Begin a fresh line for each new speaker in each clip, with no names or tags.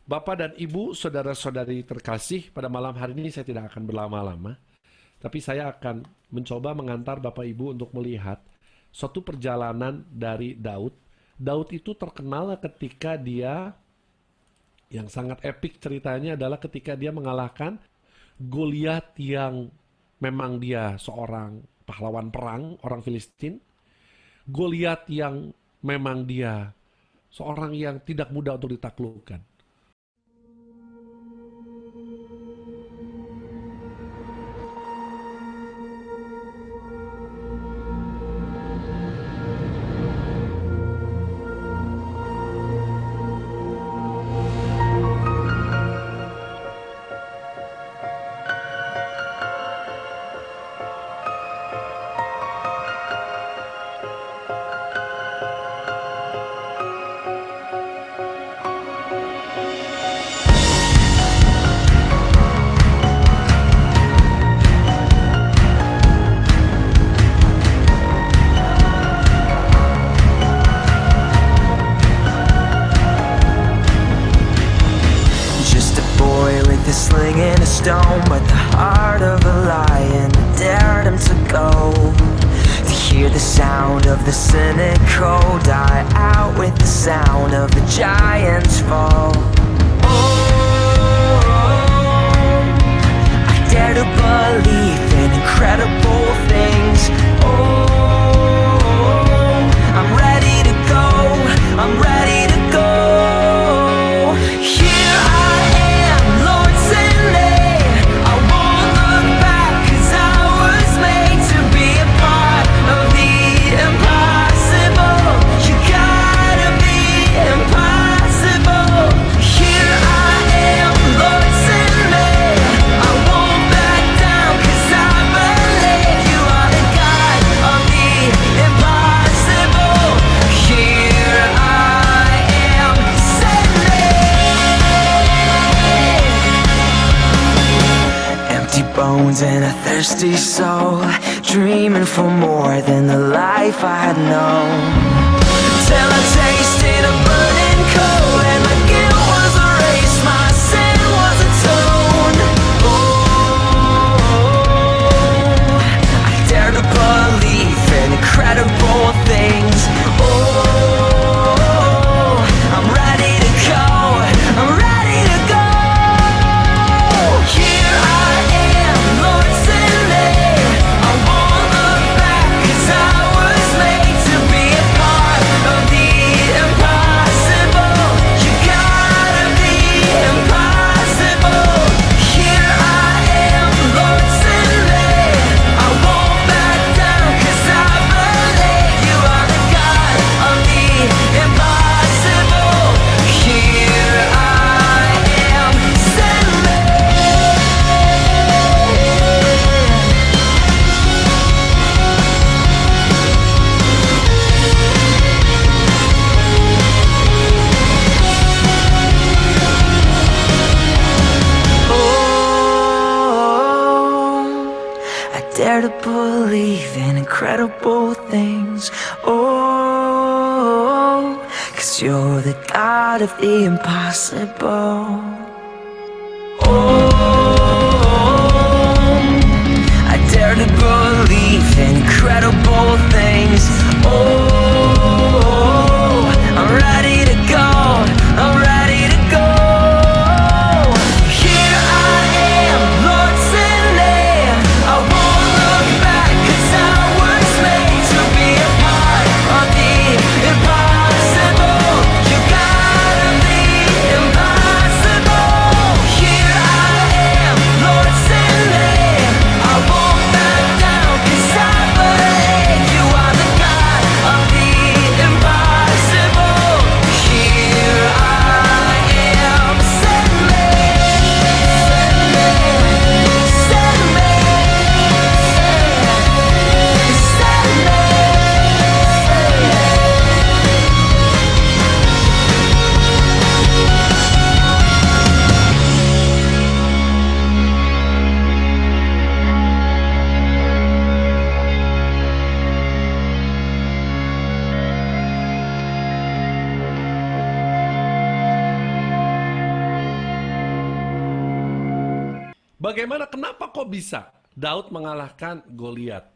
Bapak dan Ibu, saudara-saudari terkasih, pada malam hari ini saya tidak akan berlama-lama, tapi saya akan mencoba mengantar Bapak Ibu untuk melihat suatu perjalanan dari Daud. Daud itu terkenal ketika dia, yang sangat epik ceritanya adalah ketika dia mengalahkan Goliat yang memang dia seorang pahlawan perang, orang Filistin. Goliat yang memang dia seorang yang tidak mudah untuk ditaklukkan.
Just a boy with a sling and a stone, but the heart of a lion dared him to go. To hear the sound of the cynical die out with the sound of the giants fall. Oh, I dare to believe in incredible things. Oh, I'm ready to go. I'm ready to go. Here I am, Lord, send me. I won't look back, 'cause I was made to be a part of the impossible. You gotta be impossible. Here I am, Lord, send me. I won't back down, 'cause I believe you are the God of the impossible. Here I am, send me. Empty bones and a thirsty soul, dreaming for more than the life I had known. Till I tasted a burning cold, and my guilt was erased, my sin was atoned. Oh, I dare to believe in incredible things. Oh, I'm ready to go. I'm ready to go. Here I am, Lord, send me. I won't look back, 'cause I was made to be a part of the impossible. You gotta be impossible. Here I am, Lord, send me. I won't back down, 'cause I believe you are the God of the impossible. Here I am, send me. Oh, I dare to believe in incredible things. Oh, 'cause you're the God of the impossible. Oh, I dare to believe in incredible things. Oh, I'm ready to go. I'm ready to go. Here I am, Lord, send me. I won't look back, 'cause I was made to be a part of the impossible. You gotta be impossible.
Kenapa kok bisa Daud mengalahkan Goliat?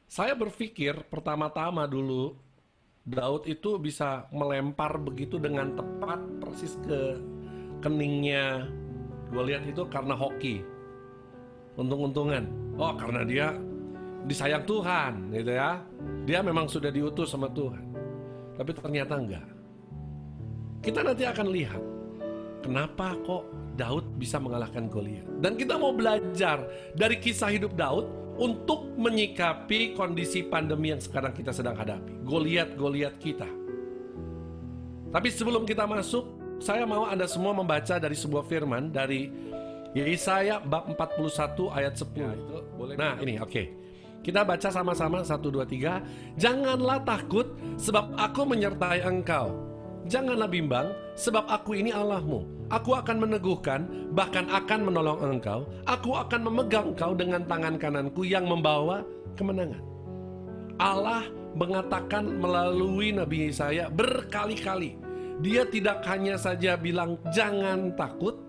Saya berpikir pertama-tama dulu, Daud itu bisa melempar begitu dengan tepat persis ke keningnya Goliat itu karena hoki, untung-untungan. Oh, karena dia disayang Tuhan gitu ya. Dia memang sudah diutus sama Tuhan. Tapi ternyata enggak. Kita nanti akan lihat kenapa kok Daud bisa mengalahkan Goliat. Dan kita mau belajar dari kisah hidup Daud untuk menyikapi kondisi pandemi yang sekarang kita sedang hadapi. Goliat kita. Tapi sebelum kita masuk, saya mau Anda semua membaca dari sebuah firman dari Yesaya bab 41 ayat 10. Ya, itu boleh. Nah, ini oke. Kita baca sama-sama 1 2 3. Janganlah takut sebab aku menyertai engkau. Janganlah bimbang sebab aku ini Allahmu. Aku akan meneguhkan, bahkan akan menolong engkau. Aku akan memegang engkau dengan tangan kananku yang membawa kemenangan. Allah mengatakan melalui Nabi Yesaya berkali-kali. Dia tidak hanya saja bilang jangan takut,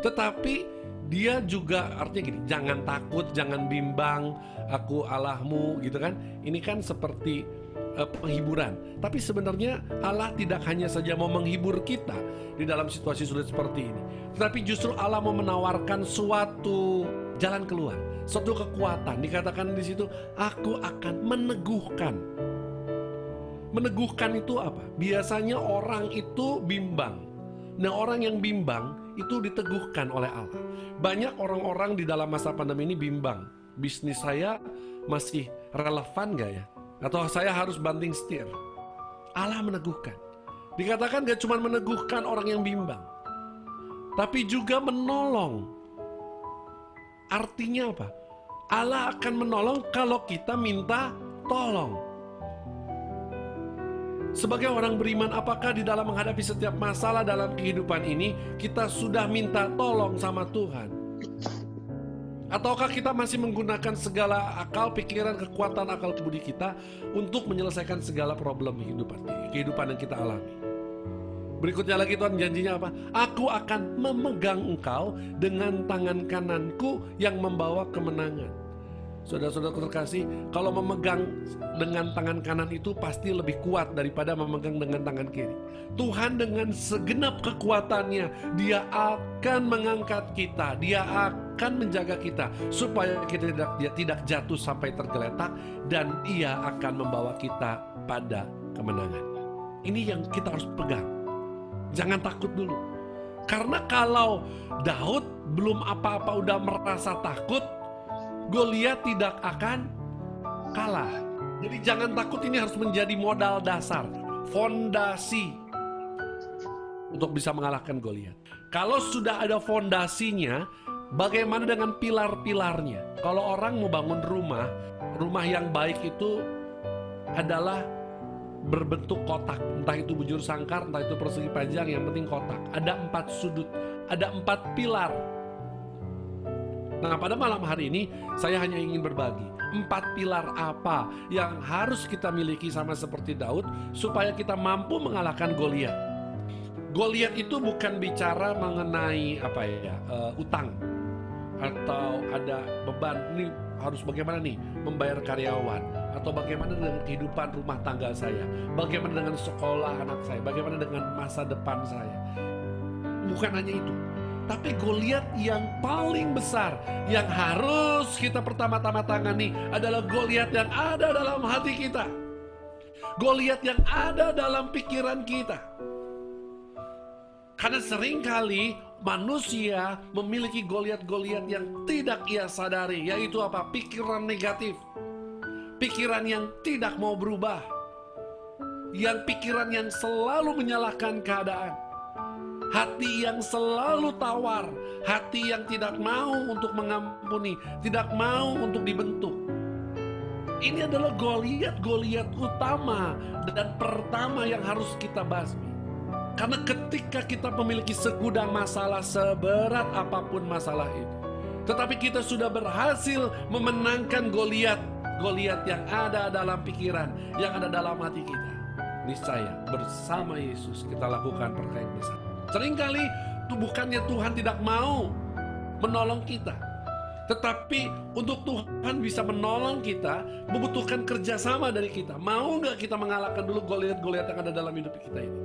tetapi dia juga artinya gini, jangan takut, jangan bimbang, aku Allahmu gitu kan. Ini kan seperti penghiburan. Tapi sebenarnya Allah tidak hanya saja mau menghibur kita di dalam situasi sulit seperti ini, tetapi justru Allah mau menawarkan suatu jalan keluar, suatu kekuatan. Dikatakan di situ, aku akan meneguhkan. Meneguhkan itu apa? Biasanya orang itu bimbang. Nah, orang yang bimbang itu diteguhkan oleh Allah. Banyak orang-orang di dalam masa pandemi ini bimbang. Bisnis saya masih relevan gak ya? Atau saya harus banting setir? Allah meneguhkan. Dikatakan gak cuma meneguhkan orang yang bimbang, tapi juga menolong. Artinya apa? Allah akan menolong kalau kita minta tolong. Sebagai orang beriman, apakah di dalam menghadapi setiap masalah dalam kehidupan ini kita sudah minta tolong sama Tuhan? Ataukah kita masih menggunakan segala akal, pikiran, kekuatan, akal budi kita untuk menyelesaikan segala problem kehidupan yang kita alami? Berikutnya lagi Tuhan janjinya apa? Aku akan memegang engkau dengan tangan kananku yang membawa kemenangan. Saudara-saudara terkasih, kalau memegang dengan tangan kanan itu pasti lebih kuat daripada memegang dengan tangan kiri. Tuhan dengan segenap kekuatannya, Dia akan mengangkat kita, Dia akan menjaga kita supaya kita tidak jatuh sampai tergeletak, dan Dia akan membawa kita pada kemenangan. Ini yang kita harus pegang. Jangan takut dulu. Karena kalau Daud belum apa-apa udah merasa takut, Goliat tidak akan kalah. Jadi jangan takut, ini harus menjadi modal dasar, fondasi untuk bisa mengalahkan Goliat. Kalau sudah ada fondasinya, bagaimana dengan pilar-pilarnya? Kalau orang mau bangun rumah yang baik itu adalah berbentuk kotak. Entah itu bujur sangkar, entah itu persegi panjang, yang penting kotak. Ada 4 sudut, ada 4 pilar. Nah, pada malam hari ini saya hanya ingin berbagi 4 pilar apa yang harus kita miliki sama seperti Daud supaya kita mampu mengalahkan Goliat. Goliat itu bukan bicara mengenai utang atau ada beban. Ini harus bagaimana nih membayar karyawan, atau bagaimana dengan kehidupan rumah tangga saya, bagaimana dengan sekolah anak saya, bagaimana dengan masa depan saya. Bukan hanya itu. Tapi Goliat yang paling besar yang harus kita pertama-tama tangani adalah Goliat yang ada dalam hati kita. Goliat yang ada dalam pikiran kita. Karena seringkali manusia memiliki Goliat-Goliat yang tidak ia sadari, yaitu apa? Pikiran negatif. Pikiran yang tidak mau berubah. Yang pikiran yang selalu menyalahkan keadaan. Hati yang selalu tawar, hati yang tidak mau untuk mengampuni, tidak mau untuk dibentuk. Ini adalah Goliat utama dan pertama yang harus kita basmi. Karena ketika kita memiliki segudang masalah, seberat apapun masalah itu, tetapi kita sudah berhasil memenangkan Goliat yang ada dalam pikiran, yang ada dalam hati kita. Niscaya bersama Yesus kita lakukan perkara yang besar. Seringkali bukannya Tuhan tidak mau menolong kita, Tetapi untuk Tuhan bisa menolong kita, membutuhkan kerjasama dari kita. Mau nggak kita mengalahkan dulu Goliat-Goliat yang ada dalam hidup kita ini?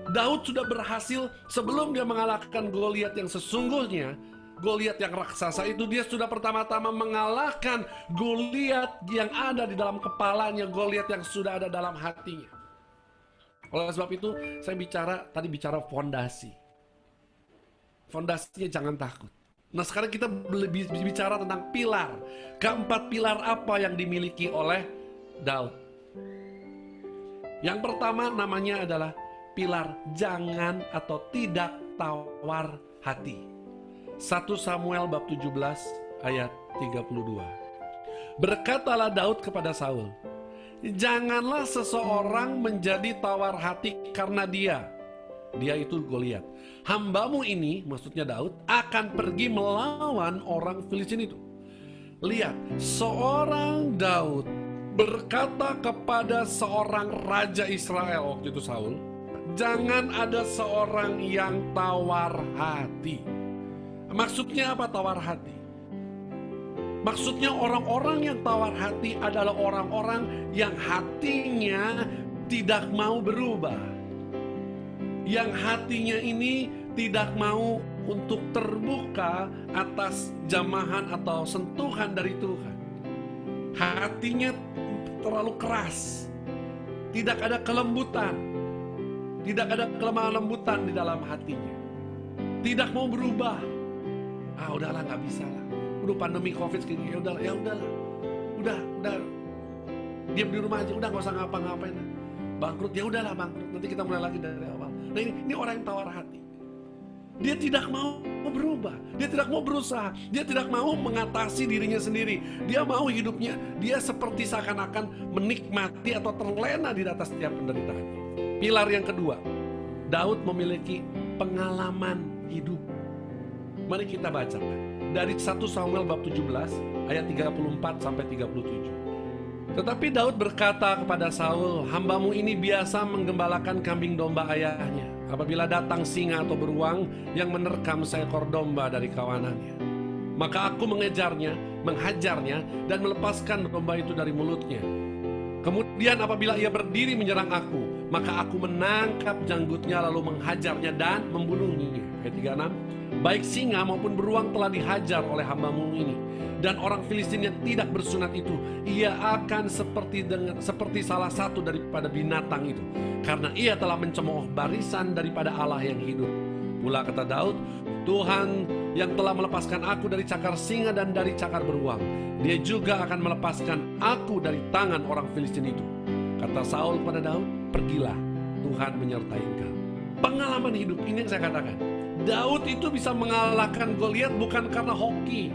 Daud sudah berhasil sebelum dia mengalahkan Goliat yang sesungguhnya, Goliat yang raksasa itu, dia sudah pertama-tama mengalahkan Goliat yang ada di dalam kepalanya, Goliat yang sudah ada dalam hatinya. Oleh sebab itu, saya tadi bicara fondasi. Fondasinya jangan takut. Nah, sekarang kita lebih bicara tentang pilar. Keempat pilar apa yang dimiliki oleh Daud? Yang pertama namanya adalah pilar jangan atau tidak tawar hati. 1 Samuel bab 17 ayat 32. Berkatalah Daud kepada Saul, janganlah seseorang menjadi tawar hati karena dia itu Goliat. Hambamu ini, maksudnya Daud, akan pergi melawan orang Filistin itu. Lihat, seorang Daud berkata kepada seorang raja Israel waktu itu Saul, jangan ada seorang yang tawar hati. Maksudnya apa tawar hati? Maksudnya orang-orang yang tawar hati adalah orang-orang yang hatinya tidak mau berubah. Yang hatinya ini tidak mau untuk terbuka atas jamahan atau sentuhan dari Tuhan. Hatinya terlalu keras. Tidak ada kelembutan. Tidak ada kelemah lembutan di dalam hatinya. Tidak mau berubah. Udahlah, nggak bisa lah. Udah pandemi COVID kayak gini, ya udahlah. Udah diam di rumah aja, udah nggak usah ngapa-ngapain. Bangkrut, ya udahlah bangkrut. Nanti kita mulai lagi dari awal. Nah, ini orang yang tawar hati. Dia tidak mau berubah, dia tidak mau berusaha, dia tidak mau mengatasi dirinya sendiri. Dia mau hidupnya, dia seperti seakan-akan menikmati atau terlena di atas setiap penderitaan. Pilar yang kedua, Daud memiliki pengalaman hidup. Mari kita baca dari 1 Samuel bab 17 ayat 34 sampai 37. Tetapi Daud berkata kepada Saul, hambamu ini biasa menggembalakan kambing domba ayahnya. Apabila datang singa atau beruang yang menerkam seekor domba dari kawanannya, maka aku menghajarnya dan melepaskan domba itu dari mulutnya. Kemudian apabila ia berdiri menyerang aku, maka aku menangkap janggutnya lalu menghajarnya dan membunuhnya. Ayat 36. Baik singa maupun beruang telah dihajar oleh hambamu ini, dan orang Filistin yang tidak bersunat itu, ia akan seperti salah satu daripada binatang itu, karena ia telah mencemooh barisan daripada Allah yang hidup. Pula kata Daud, Tuhan yang telah melepaskan aku dari cakar singa dan dari cakar beruang, dia juga akan melepaskan aku dari tangan orang Filistin itu. Kata Saul kepada Daud, pergilah, Tuhan menyertai engkau. Pengalaman hidup ini yang saya katakan, Daud itu bisa mengalahkan Goliat bukan karena hoki,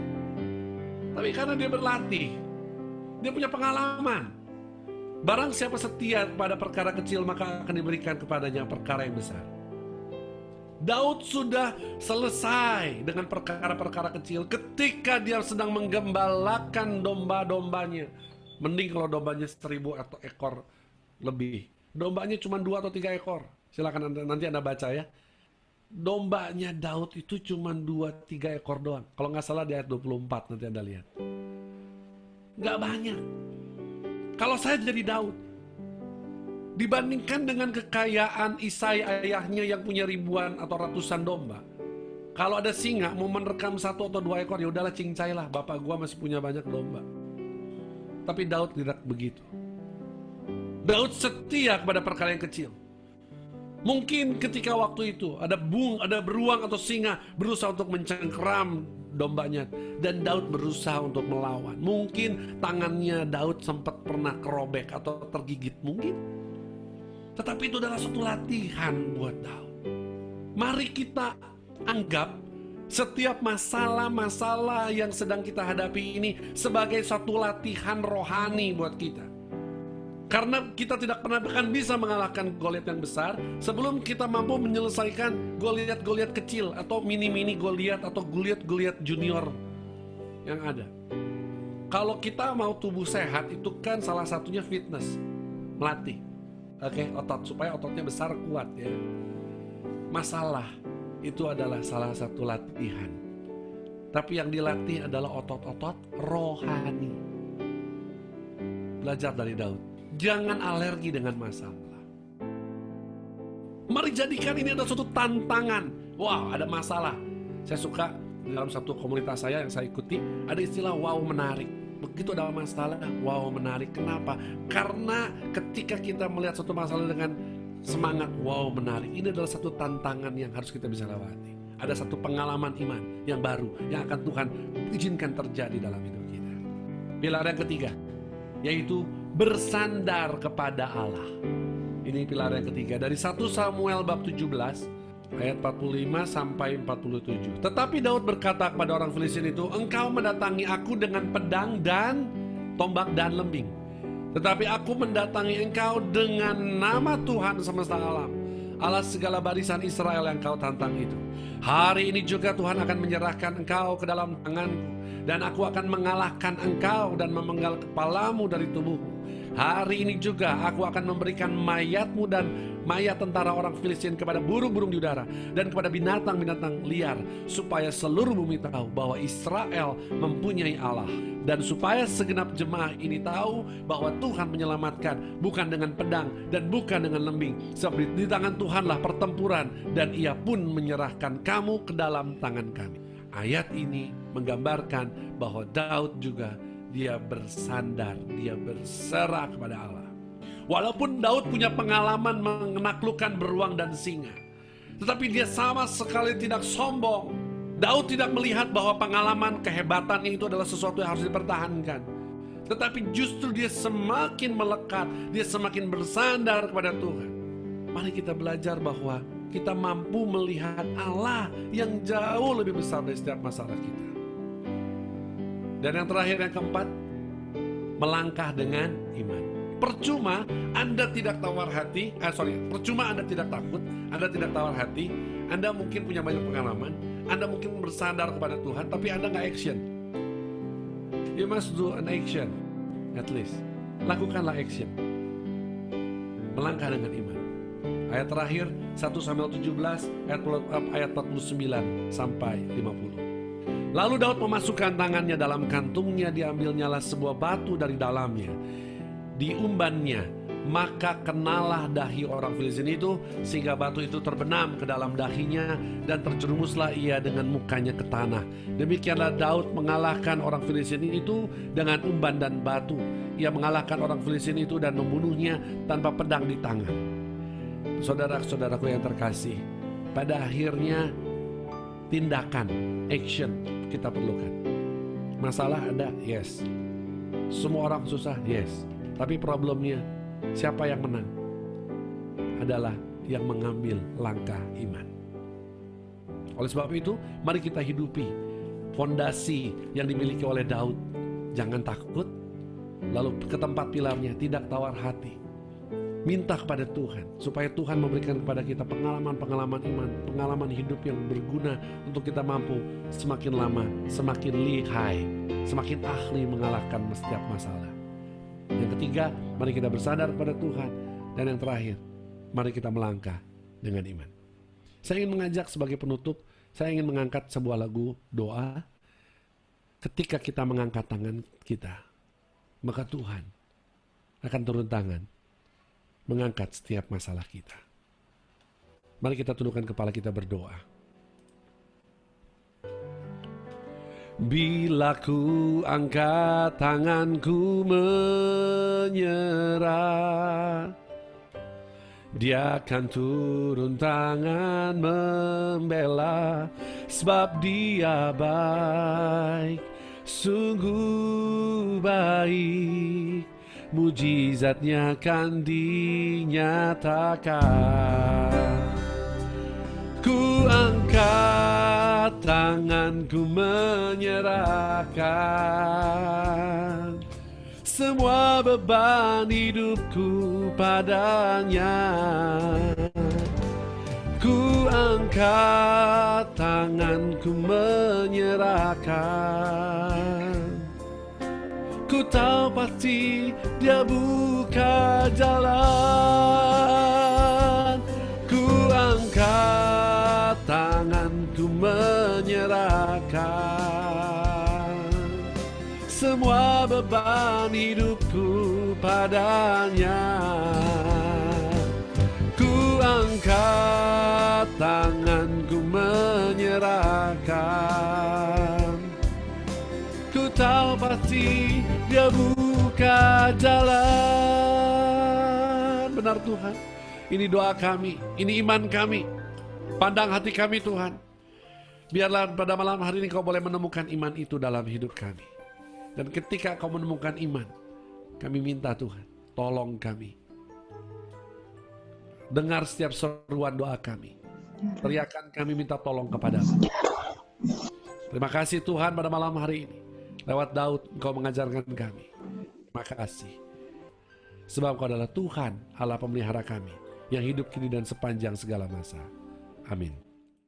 tapi karena dia berlatih. Dia punya pengalaman. Barang siapa setia pada perkara kecil, maka akan diberikan kepadanya perkara yang besar. Daud sudah selesai dengan perkara-perkara kecil ketika dia sedang menggembalakan domba-dombanya. Mending kalau dombanya 1000 atau ekor lebih. Dombanya cuma 2 atau 3 ekor. Silakan nanti Anda baca ya. Dombanya Daud itu cuma 2-3 ekor doang. Kalau nggak salah di ayat 24 nanti Anda lihat. Nggak banyak. Kalau saya jadi Daud, dibandingkan dengan kekayaan Isai ayahnya yang punya ribuan atau ratusan domba, kalau ada singa mau menerkam 1 atau 2 ekor, ya udahlah cincailah, bapak gua masih punya banyak domba. Tapi Daud tidak begitu. Daud setia kepada perkara yang kecil. Mungkin ketika waktu itu ada beruang atau singa berusaha untuk mencengkeram dombanya, dan Daud berusaha untuk melawan. Mungkin tangannya Daud sempat pernah kerobek atau tergigit, mungkin. Tetapi itu adalah suatu latihan buat Daud. Mari kita anggap setiap masalah-masalah yang sedang kita hadapi ini sebagai suatu latihan rohani buat kita. Karena kita tidak pernah akan bisa mengalahkan Goliat yang besar sebelum kita mampu menyelesaikan Goliat-Goliat kecil atau mini-mini Goliat atau Goliat-Goliat junior yang ada. Kalau kita mau tubuh sehat, itu kan salah satunya fitness, melatih. Otot, supaya ototnya besar, kuat ya. Masalah itu adalah salah satu latihan. tapi yang dilatih adalah otot-otot rohani. Belajar dari Daud. Jangan alergi dengan masalah. Mari jadikan ini adalah suatu tantangan. Wow, ada masalah. Saya suka dalam satu komunitas saya yang saya ikuti, ada istilah wow menarik. Begitu ada masalah, wow menarik. Kenapa? Karena ketika kita melihat suatu masalah dengan semangat wow menarik, ini adalah satu tantangan yang harus kita bisa lewati. Ada satu pengalaman iman yang baru yang akan Tuhan izinkan terjadi dalam hidup kita. Pilar yang ketiga, yaitu bersandar kepada Allah. Ini pilar yang ketiga dari 1 Samuel bab 17 ayat 45 sampai 47. Tetapi Daud berkata kepada orang Filistin itu, engkau mendatangi aku dengan pedang dan tombak dan lembing, tetapi aku mendatangi engkau dengan nama Tuhan semesta alam, Allah segala barisan Israel yang kau tantang itu. Hari ini juga Tuhan akan menyerahkan engkau ke dalam tanganku, dan aku akan mengalahkan engkau dan memenggal kepalamu dari tubuhmu. Hari ini juga aku akan memberikan mayatmu dan mayat tentara orang Filistin kepada burung-burung di udara dan kepada binatang-binatang liar, supaya seluruh bumi tahu bahwa Israel mempunyai Allah, dan supaya segenap jemaah ini tahu bahwa Tuhan menyelamatkan bukan dengan pedang dan bukan dengan lembing, sebab di tangan Tuhanlah pertempuran, dan Ia pun menyerahkan kamu ke dalam tangan kami. Ayat ini menggambarkan bahwa Daud juga dia bersandar, dia berserah kepada Allah. Walaupun Daud punya pengalaman menaklukkan beruang dan singa, tetapi dia sama sekali tidak sombong. Daud tidak melihat bahwa pengalaman kehebatannya itu adalah sesuatu yang harus dipertahankan, tetapi justru dia semakin melekat, dia semakin bersandar kepada Tuhan. Mari kita belajar bahwa kita mampu melihat Allah yang jauh lebih besar dari setiap masalah kita. Dan yang terakhir, yang keempat, melangkah dengan iman. Percuma Anda tidak percuma Anda tidak takut, Anda tidak tawar hati, Anda mungkin punya banyak pengalaman, Anda mungkin bersandar kepada Tuhan, tapi Anda nggak action. You must do an action, at least. Lakukanlah action. Melangkah dengan iman. Ayat terakhir, 1 Samuel 17, ayat 49 sampai 50. Lalu Daud memasukkan tangannya dalam kantungnya, diambilnyalah sebuah batu dari dalamnya, diumbannya, maka kenalah dahi orang Filistin itu, sehingga batu itu terbenam ke dalam dahinya, dan terjerumuslah ia dengan mukanya ke tanah. Demikianlah Daud mengalahkan orang Filistin itu dengan umban dan batu. Ia mengalahkan orang Filistin itu dan membunuhnya tanpa pedang di tangan. Saudara-saudaraku yang terkasih, pada akhirnya tindakan, action kita perlukan. Masalah ada, yes. Semua orang susah, yes. Tapi problemnya, siapa yang menang? Adalah yang mengambil langkah iman. Oleh sebab itu, mari kita hidupi fondasi yang dimiliki oleh Daud. Jangan takut, lalu ke tempat pilarnya, tidak tawar hati. Minta kepada Tuhan, supaya Tuhan memberikan kepada kita pengalaman-pengalaman iman, pengalaman hidup yang berguna untuk kita mampu semakin lama, semakin lihai, semakin ahli mengalahkan setiap masalah. Yang ketiga, mari kita bersandar kepada Tuhan. Dan yang terakhir, mari kita melangkah dengan iman. Saya ingin mengajak sebagai penutup, saya ingin mengangkat sebuah lagu doa. Ketika kita mengangkat tangan kita, maka Tuhan akan turun tangan mengangkat setiap masalah kita. Mari kita tundukkan kepala kita berdoa. Bila ku angkat tanganku menyerah, Dia akan turun tangan membela, sebab Dia baik, sungguh baik. Mujizatnya akan dinyatakan. Ku angkat tanganku menyerahkan semua beban hidupku padanya. Ku angkat tanganku menyerahkan. Ku tahu pasti Dia buka jalan. Ku angkat tanganku menyerahkan. semua beban hidupku padanya. Ku angkat tanganku menyerahkan. Ku tahu pasti Dia buka jalan. Benar Tuhan, ini doa kami, ini iman kami. Pandang hati kami Tuhan. Biarlah pada malam hari ini Kau boleh menemukan iman itu dalam hidup kami. Dan ketika Kau menemukan iman, kami minta Tuhan, tolong kami. Dengar setiap seruan doa kami. Teriakan kami minta tolong kepadamu. Terima kasih Tuhan pada malam hari ini. Lewat Daud Engkau mengajarkan kami. Terima kasih. Sebab Engkau adalah Tuhan, Allah pemelihara kami, yang hidup kini dan sepanjang segala masa. Amin.